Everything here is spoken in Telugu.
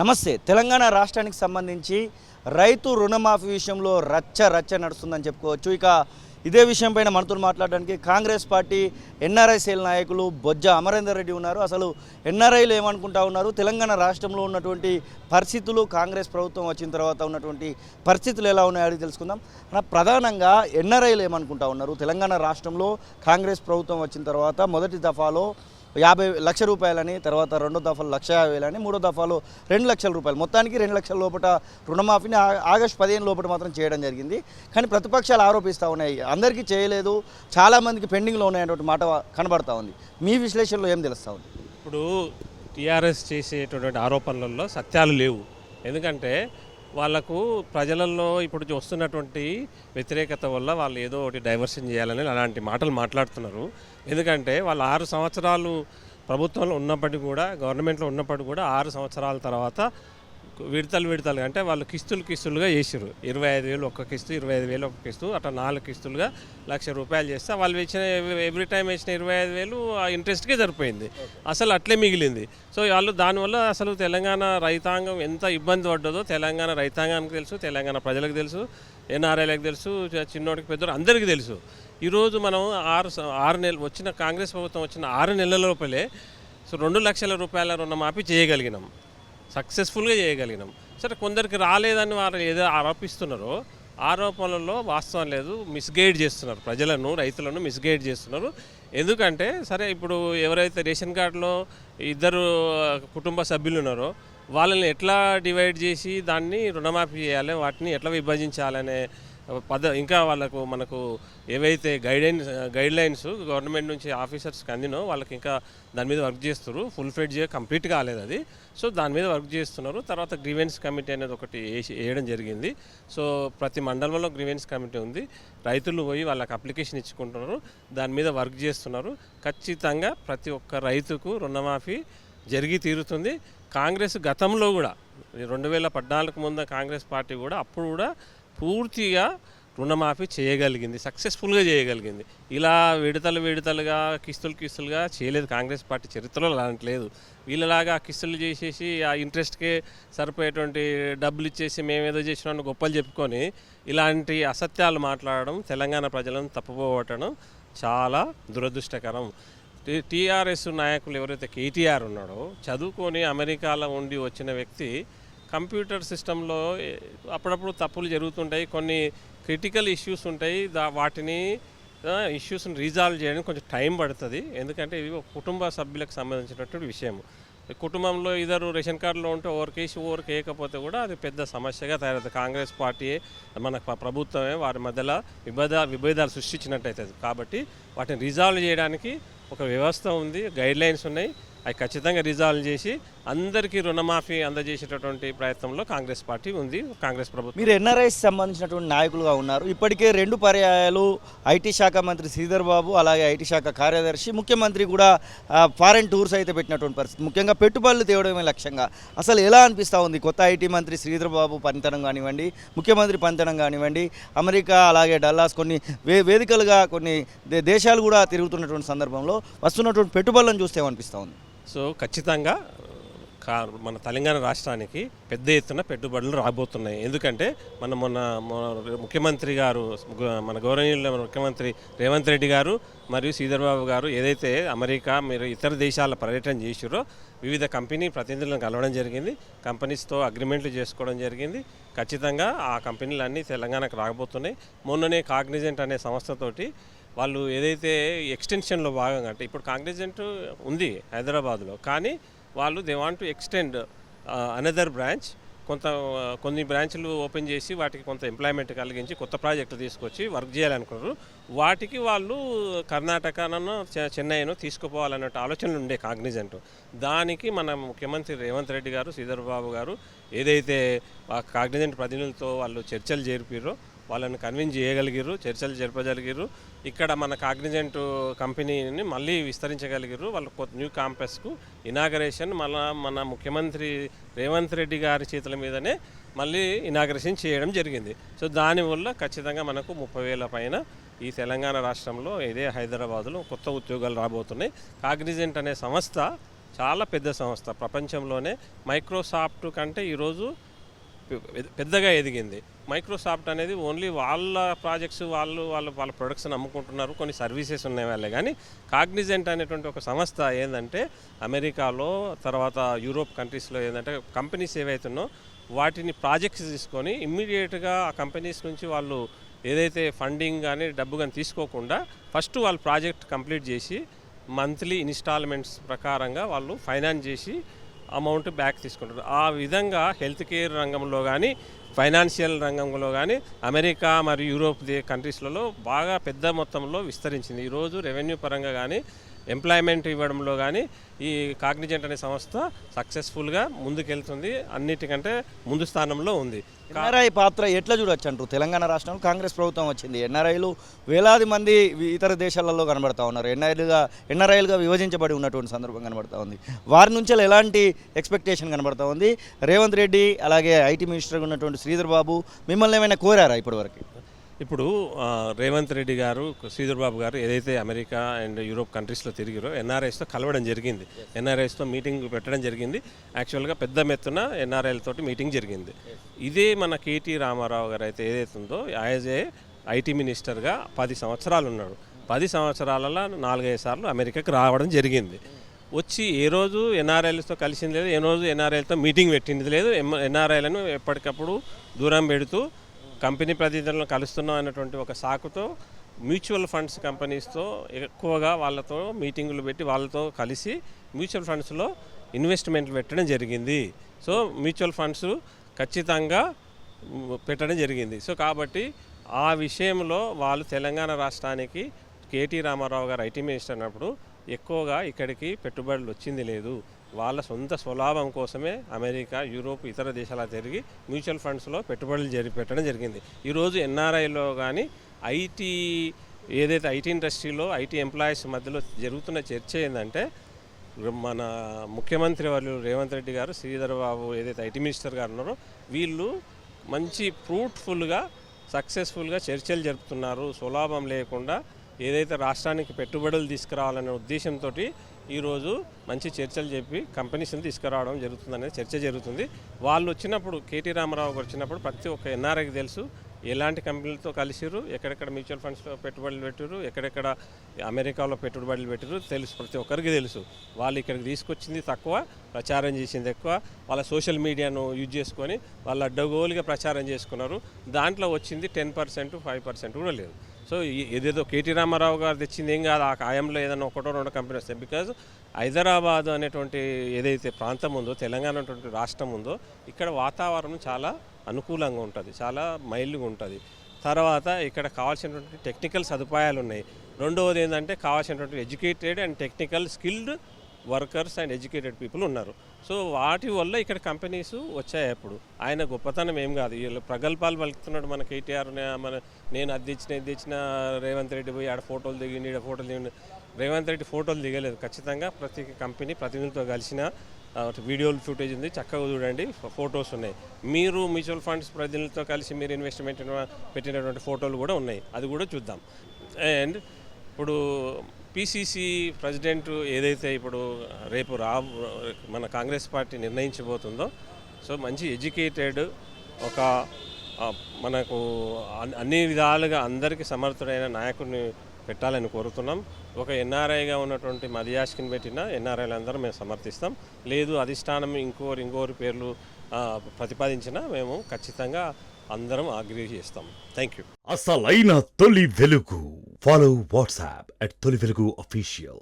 నమస్తే. తెలంగాణ రాష్ట్రానికి సంబంధించి రైతు రుణమాఫీ విషయంలో రచ్చ నడుస్తుందని చెప్పుకోవచ్చు. ఇక ఇదే విషయంపైన మనతో మాట్లాడడానికి కాంగ్రెస్ పార్టీ ఎన్ఆర్ఐ సేల్ నాయకులు బొజ్జ అమరేందర్ రెడ్డి ఉన్నారు. అసలు ఎన్ఆర్ఐలు ఏమనుకుంటా ఉన్నారు, తెలంగాణ రాష్ట్రంలో ఉన్నటువంటి పరిస్థితులు, కాంగ్రెస్ ప్రభుత్వం వచ్చిన తర్వాత ఉన్నటువంటి పరిస్థితులు ఎలా ఉన్నాయో అడిగి తెలుసుకుందాం. ప్రధానంగా ఎన్ఆర్ఐలు ఏమనుకుంటా ఉన్నారు, తెలంగాణ రాష్ట్రంలో కాంగ్రెస్ ప్రభుత్వం వచ్చిన తర్వాత మొదటి దఫాలో 50 లక్షల రూపాయలని, తర్వాత రెండో దఫాలో 1,50,000 మూడో దఫాలో 2 లక్షల రూపాయలు, మొత్తానికి 2 లక్షల లోపల రుణమాఫీని ఆగస్టు 15 లోపల మాత్రం చేయడం జరిగింది. కానీ ప్రతిపక్షాలు ఆరోపిస్తూ ఉన్నాయి, అందరికీ చేయలేదు, చాలామందికి పెండింగ్లో ఉన్నాయనేటువంటి మాట కనబడతా ఉంది. మీ విశ్లేషణలో ఏం తెలుస్తూ ఉంది? ఇప్పుడు టీఆర్ఎస్ చేసేటటువంటి ఆరోపణలలో సత్యాలు లేవు. ఎందుకంటే వాళ్ళకు ప్రజలలో ఇప్పుడు వస్తున్నటువంటి వ్యతిరేకత వల్ల వాళ్ళు ఏదో ఒకటి డైవర్షన్ చేయాలని అలాంటి మాటలు మాట్లాడుతున్నారు. ఎందుకంటే వాళ్ళు 6 సంవత్సరాలు ప్రభుత్వంలో ఉన్నప్పటికీ కూడా, గవర్నమెంట్లో ఉన్నప్పటికీ కూడా 6 సంవత్సరాల తర్వాత విడతలుగా అంటే వాళ్ళు కిస్తులుగా చేసారు. 25,000 ఒక్క కిస్తు, 25,000 ఒక్క కిస్తు, అట్లా 4 కిస్తులుగా ₹1,00,000 చేస్తే వాళ్ళు ఇచ్చిన ఎవ్రీ టైం వేసిన 25,000 ఆ ఇంట్రెస్ట్కే సరిపోయింది, అసలు అట్లే మిగిలింది. సో వాళ్ళు దానివల్ల అసలు తెలంగాణ రైతాంగం ఎంత ఇబ్బంది పడ్డదో తెలంగాణ రైతాంగానికి తెలుసు, తెలంగాణ ప్రజలకు తెలుసు, ఎన్ఆర్ఐలకు తెలుసు, చిన్నోడికి పెద్దోడు అందరికీ తెలుసు. ఈరోజు మనం 6 నెలలు వచ్చిన కాంగ్రెస్ ప్రభుత్వం వచ్చిన 6 నెలల లోపలే సో 2 లక్షల రూపాయల రుణమాఫీ చేయగలిగినాం, సక్సెస్ఫుల్గా చేయగలిగినాం. సరే, కొందరికి రాలేదని వారు ఏదో ఆరోపిస్తున్నారో ఆరోపణలలో వాస్తవం లేదు, మిస్గైడ్ చేస్తున్నారు, ప్రజలను రైతులను మిస్గైడ్ చేస్తున్నారు. ఎందుకంటే సరే, ఇప్పుడు ఎవరైతే రేషన్ కార్డులో 2 కుటుంబ సభ్యులు ఉన్నారో వాళ్ళని ఎట్లా డివైడ్ చేసి దాన్ని రుణమాఫీ చేయాలి, వాటిని ఎట్లా విభజించాలనే ఇంకా మనకు ఏవైతే గైడ్ లైన్స్ గవర్నమెంట్ నుంచి ఆఫీసర్స్కి అందినో వాళ్ళకి ఇంకా దాని మీద వర్క్ చేస్తారు. ఫుల్ ఫ్లెడ్జ్గా కంప్లీట్ కాలేదు అది. సో దాని మీద వర్క్ చేస్తున్నారు. తర్వాత గ్రీవెన్స్ కమిటీ అనేది ఒకటి వేయడం జరిగింది. సో ప్రతి మండలంలో గ్రీవెన్స్ కమిటీ ఉంది. రైతులు పోయి వాళ్ళకి అప్లికేషన్ ఇచ్చుకుంటున్నారు, దాని మీద వర్క్ చేస్తున్నారు. ఖచ్చితంగా ప్రతి ఒక్క రైతుకు రుణమాఫీ జరిగి తీరుతుంది. కాంగ్రెస్ గతంలో కూడా 2014 ముందు కాంగ్రెస్ పార్టీ కూడా అప్పుడు కూడా పూర్తిగా రుణమాఫీ చేయగలిగింది, సక్సెస్ఫుల్గా చేయగలిగింది. ఇలా విడతలుగా కిస్తులుగా చేయలేదు కాంగ్రెస్ పార్టీ చరిత్రలో. అలాంటి లేదు. వీళ్ళలాగా కిస్తులు చేసేసి ఆ ఇంట్రెస్ట్కే సరిపోయేటువంటి డబ్బులు ఇచ్చేసి మేమేదో చేసినా గొప్పలు చెప్పుకొని ఇలాంటి అసత్యాలు మాట్లాడడం, తెలంగాణ ప్రజలను తప్పుపోవటం చాలా దురదృష్టకరం. టీఆర్ఎస్ నాయకులు ఎవరైతే కేటీఆర్ ఉన్నాడో, చదువుకొని అమెరికాలో ఉండి వచ్చిన వ్యక్తి, కంప్యూటర్ సిస్టంలో అప్పుడప్పుడు తప్పులు జరుగుతుంటాయి, కొన్ని క్రిటికల్ ఇష్యూస్ ఉంటాయి, వాటిని ఇష్యూస్ని రీజాల్వ్ చేయడానికి కొంచెం టైం పడుతుంది. ఎందుకంటే ఇది ఒక కుటుంబ సభ్యులకు సంబంధించినటువంటి విషయం. కుటుంబంలో ఇద్దరు రేషన్ కార్డులో ఉంటే ఓవర్కేసి వేయకపోతే కూడా అది పెద్ద సమస్యగా తయారవుతుంది. కాంగ్రెస్ పార్టీయే, మన ప్రభుత్వమే వారి మధ్యలో విభేదాలు సృష్టించినట్టయితుంది. కాబట్టి వాటిని రిజాల్వ్ చేయడానికి ఒక వ్యవస్థ ఉంది, గైడ్ లైన్స్ ఉన్నాయి. అవి ఖచ్చితంగా రిజాల్వ్ చేసి అందరికీ రుణమాఫీ అందజేసేటటువంటి ప్రయత్నంలో కాంగ్రెస్ పార్టీ ఉంది, కాంగ్రెస్ ప్రభుత్వం. మీరు ఎన్ఆర్ఐకి సంబంధించినటువంటి నాయకులుగా ఉన్నారు. ఇప్పటికే 2 పర్యాయాలు ఐటీ శాఖ మంత్రి శ్రీధర్ బాబు, అలాగే ఐటీ శాఖ కార్యదర్శి, ముఖ్యమంత్రి కూడా ఫారెన్ టూర్స్ అయితే పెట్టినటువంటి పరిస్థితి, ముఖ్యంగా పెట్టుబడులు తేవడమే లక్ష్యంగా. అసలు ఎలా అనిపిస్తూ ఉంది కొత్త ఐటీ మంత్రి శ్రీధర్ బాబు పనితనం కానివ్వండి, ముఖ్యమంత్రి పనితనం కానివ్వండి, అమెరికా అలాగే డల్లాస్ కొన్ని వేదికలుగా కొన్ని దేశాలు కూడా తిరుగుతున్నటువంటి సందర్భంలో వస్తున్నటువంటి పెట్టుబడులను చూస్తే ఏమనిపిస్తూ ఉంది? సో ఖచ్చితంగా మన తెలంగాణ రాష్ట్రానికి పెద్ద ఎత్తున పెట్టుబడులు రాబోతున్నాయి. ఎందుకంటే మొన్న ముఖ్యమంత్రి గారు, మన గౌరవనీయుల ముఖ్యమంత్రి రేవంత్ రెడ్డి గారు మరియు శ్రీధర్ బాబు గారు ఏదైతే అమెరికా మీరు ఇతర దేశాల పర్యటన చేసారో వివిధ కంపెనీ ప్రతినిధులను కలవడం జరిగింది, కంపెనీస్తో అగ్రిమెంట్లు చేసుకోవడం జరిగింది. ఖచ్చితంగా ఆ కంపెనీలన్నీ తెలంగాణకు రాబోతున్నాయి. మొన్ననే కాగ్నిజెంట్ అనే సంస్థతోటి వాళ్ళు ఏదైతే ఎక్స్టెన్షన్లో భాగంగా, అంటే ఇప్పుడు కాగ్నిజెంట్ ఉంది హైదరాబాద్లో, కానీ వాళ్ళు they want to extend another branch, కొన్ని బ్రాంచ్లు ఓపెన్ చేసి వాటికి కొంత ఎంప్లాయ్మెంట్ కలిగించి కొత్త ప్రాజెక్టులు తీసుకొచ్చి వర్క్ చేయాలనుకున్నారు. వాటికి వాళ్ళు కర్ణాటకను చెన్నైను తీసుకుపోవాలనే ఆలోచనలు ఉండే కాగ్నిజెంట్. దానికి మన ముఖ్యమంత్రి రేవంత్ రెడ్డి గారు, శ్రీధర్ బాబు గారు ఏదైతే కాగ్నిజెంట్ ప్రతినిధులతో వాళ్ళు చర్చలు జరిపారో వాళ్ళని కన్విన్స్ చేయగలిగారు, చర్చలు జరపగలిగారు. ఇక్కడ మన కాగ్నిజెంట్ కంపెనీని మళ్ళీ విస్తరించగలిగారు. వాళ్ళు న్యూ క్యాంపస్కు ఇనాగరేషన్ మన ముఖ్యమంత్రి రేవంత్ రెడ్డి గారి చేతుల మీదనే మళ్ళీ ఇనాగరేషన్ చేయడం జరిగింది. సో దానివల్ల ఖచ్చితంగా మనకు 30,000 పైన ఈ తెలంగాణ రాష్ట్రంలో ఇదే హైదరాబాదులో కొత్త ఉద్యోగాలు రాబోతున్నాయి. కాగ్నిజెంట్ అనే సంస్థ చాలా పెద్ద సంస్థ. ప్రపంచంలోనే మైక్రోసాఫ్ట్ కంటే ఈరోజు పెద్దగా ఎదిగింది. మైక్రోసాఫ్ట్ అనేది ఓన్లీ వాళ్ళ ప్రాజెక్ట్స్ వాళ్ళ ప్రొడక్ట్స్ని అమ్ముకుంటున్నారు, కొన్ని సర్వీసెస్ ఉన్నాయి వాళ్ళే. కానీ కాగ్నిజెంట్ అనేటువంటి ఒక సంస్థ ఏంటంటే అమెరికాలో తర్వాత యూరోప్ కంట్రీస్లో ఏంటంటే కంపెనీస్ ఏవైతున్నాయో వాటిని ప్రాజెక్ట్స్ తీసుకొని ఇమ్మీడియట్గా ఆ కంపెనీస్ నుంచి వాళ్ళు ఏదైతే ఫండింగ్ కానీ డబ్బు కానీ తీసుకోకుండా ఫస్ట్ వాళ్ళు ప్రాజెక్ట్ కంప్లీట్ చేసి మంత్లీ ఇన్స్టాల్మెంట్స్ ప్రకారంగా వాళ్ళు ఫైనాన్స్ చేసి అమౌంట్ బ్యాక్ తీసుకుంటారు. ఆ విధంగా హెల్త్ కేర్ రంగంలో కానీ ఫైనాన్షియల్ రంగంలో కానీ అమెరికా మరియు యూరోప్ కంట్రీస్లలో బాగా పెద్ద మొత్తంలో విస్తరించింది. ఈరోజు రెవెన్యూ పరంగా కానీ ఎంప్లాయ్మెంట్ ఇవ్వడంలో కానీ ఈ కాగ్నిజెంట్ అనే సంస్థ సక్సెస్ఫుల్గా ముందుకెళ్తుంది, అన్నిటికంటే ముందు స్థానంలో ఉంది. ఎన్ఆర్ఐ పాత్ర ఎట్లా చూడొచ్చు అంటారు? తెలంగాణ రాష్ట్రంలో కాంగ్రెస్ ప్రభుత్వం వచ్చింది, ఎన్ఆర్ఐలు వేలాది మంది ఇతర దేశాలలో కనబడతా ఉన్నారు, ఎన్ఆర్ఐలుగా విభజించబడి ఉన్నటువంటి సందర్భం కనబడతా ఉంది. వారి నుంచి ఎలాంటి ఎక్స్పెక్టేషన్ కనబడతా ఉంది? రేవంత్ రెడ్డి అలాగే ఐటీ మినిస్టర్గా ఉన్నటువంటి శ్రీధర్ బాబు మిమ్మల్ని ఏమైనా కోరారా ఇప్పటివరకు? ఇప్పుడు రేవంత్ రెడ్డి గారు, శ్రీధర్ బాబు గారు ఏదైతే అమెరికా అండ్ యూరోప్ కంట్రీస్లో తిరిగిరో ఎన్ఆర్ఐస్తో కలవడం జరిగింది, ఎన్ఆర్ఐస్తో మీటింగ్ పెట్టడం జరిగింది. యాక్చువల్గా పెద్ద మెత్తున ఎన్ఆర్ఐలతోటి మీటింగ్ జరిగింది. ఇదే మన కేటీ రామారావు గారు అయితే ఏదైతే ఉందో యాజ్ ఏ ఐటీ మినిస్టర్గా 10 సంవత్సరాలు ఉన్నాడు. 10 సంవత్సరాలలో 4-5 సార్లు అమెరికాకి రావడం జరిగింది. వచ్చి ఏ రోజు ఎన్ఆర్ఐలతో కలిసింది లేదు, ఏ రోజు ఎన్ఆర్ఐలతో మీటింగ్ పెట్టింది లేదు. ఎన్ఆర్ఐలను ఎప్పటికప్పుడు దూరం పెడుతూ కంపెనీ ప్రతినిధులను కలుస్తున్నాం అన్నటువంటి ఒక సాకుతో మ్యూచువల్ ఫండ్స్ కంపెనీస్తో ఎక్కువగా వాళ్ళతో మీటింగులు పెట్టి వాళ్ళతో కలిసి మ్యూచువల్ ఫండ్స్లో ఇన్వెస్ట్మెంట్లు పెట్టడం జరిగింది. సో మ్యూచువల్ ఫండ్స్ ఖచ్చితంగా పెట్టడం జరిగింది. సో కాబట్టి ఆ విషయంలో వాళ్ళు తెలంగాణ రాష్ట్రానికి కేటీ రామారావు గారు ఐటీ మినిస్టర్ అన్నప్పుడు ఎక్కువగా ఇక్కడికి పెట్టుబడులు వచ్చింది లేదు. వాళ్ళ సొంత స్వలాభం కోసమే అమెరికా, యూరోప్, ఇతర దేశాలకు తిరిగి మ్యూచువల్ ఫండ్స్లో పెట్టుబడులు పెట్టడం జరిగింది. ఈరోజు ఎన్ఆర్ఐలో కానీ ఏదైతే ఐటీ ఇండస్ట్రీలో ఐటీ ఎంప్లాయీస్ మధ్యలో జరుగుతున్న చర్చ ఏంటంటే మన ముఖ్యమంత్రి వాళ్ళు రేవంత్ రెడ్డి గారు, శ్రీధర్ బాబు ఏదైతే ఐటీ మినిస్టర్ గారు ఉన్నారో వీళ్ళు మంచి ఫ్రూట్ఫుల్గా సక్సెస్ఫుల్గా చర్చలు జరుపుతున్నారు. స్వలాభం లేకుండా ఏదైతే రాష్ట్రానికి పెట్టుబడులు తీసుకురావాలనే ఉద్దేశంతో ఈరోజు మంచి చర్చలు చెప్పి కంపెనీస్ని తీసుకురావడం జరుగుతుందనేది చర్చ జరుగుతుంది. వాళ్ళు వచ్చినప్పుడు కేటీ రామారావు గారు వచ్చినప్పుడు ప్రతి ఒక్క ఎన్ఆర్ఐకి తెలుసు ఎలాంటి కంపెనీలతో కలిసిరు, ఎక్కడెక్కడ మ్యూచువల్ ఫండ్స్లో పెట్టుబడులు పెట్టారు, ఎక్కడెక్కడ అమెరికాలో పెట్టుబడులు పెట్టారు తెలుసు, ప్రతి ఒక్కరికి తెలుసు. వాళ్ళు ఇక్కడికి తీసుకొచ్చింది తక్కువ, ప్రచారం చేసింది ఎక్కువ. వాళ్ళ సోషల్ మీడియాను యూజ్ చేసుకొని వాళ్ళు అడ్డగోలుగా ప్రచారం చేసుకున్నారు. దాంట్లో వచ్చింది 10%, 5% కూడా లేదు. సో ఏదేదో కేటీ రామారావు గారు తెచ్చింది ఏం కాదు, ఆ కాయంలో ఏదైనా 1-2 కంపెనీ వస్తాయి. బికాజ్ హైదరాబాద్ అనేటువంటి ఏదైతే ప్రాంతం ఉందో, తెలంగాణ అనేటువంటి రాష్ట్రం ఉందో, ఇక్కడ వాతావరణం చాలా అనుకూలంగా ఉంటుంది, చాలా మైల్డ్గా ఉంటుంది. తర్వాత ఇక్కడ కావాల్సినటువంటి టెక్నికల్ సదుపాయాలు ఉన్నాయి. రెండవది ఏంటంటే కావాల్సినటువంటి educated and technical skilled workers and educated people ఉన్నారు. సో వాటి వల్ల ఇక్కడ కంపెనీస్ వచ్చాయి. అప్పుడు ఆయన గొప్పతనం ఏం కాదు, వీళ్ళు ప్రగల్భాలు పలుకుతున్నాడు. మన కేటీఆర్ నేను అది తెచ్చిన రేవంత్ రెడ్డి పోయి ఆడ ఫోటోలు దిగిండి, ఈడ ఫోటోలు దిగిండి. రేవంత్ రెడ్డి ఫోటోలు దిగలేదు. ఖచ్చితంగా ప్రతి కంపెనీ ప్రతినిధులతో కలిసిన వీడియోలు ఫుటేజ్ ఉంది, చక్కగా చూడండి, ఫొటోస్ ఉన్నాయి. మీరు మ్యూచువల్ ఫండ్స్ ప్రతినిధులతో కలిసి మీరు ఇన్వెస్ట్మెంట్ పెట్టినటువంటి ఫోటోలు కూడా ఉన్నాయి, అది కూడా చూద్దాం. అండ్ ఇప్పుడు పిసిసి ప్రెసిడెంట్ ఏదైతే ఇప్పుడు రేపు మన కాంగ్రెస్ పార్టీ నిర్ణయించబోతుందో, సో మంచి ఎడ్యుకేటెడ్ ఒక మనకు అన్ని విధాలుగా అందరికీ సమర్థుడైన నాయకుడిని పెట్టాలని కోరుతున్నాం. ఒక ఎన్ఆర్ఐగా ఉన్నటువంటి మదియాష్కిని పెట్టిన ఎన్ఆర్ఐలు అందరూ మేము సమర్థిస్తాం. లేదు అధిష్టానం ఇంకోరి పేర్లు ప్రతిపాదించినా మేము ఖచ్చితంగా అందరం అగ్రీ చేస్తాం. Thank you. అసలైన తొలి వెలుగు. ఫాలో వాట్సాప్ @తొలి వెలుగు official.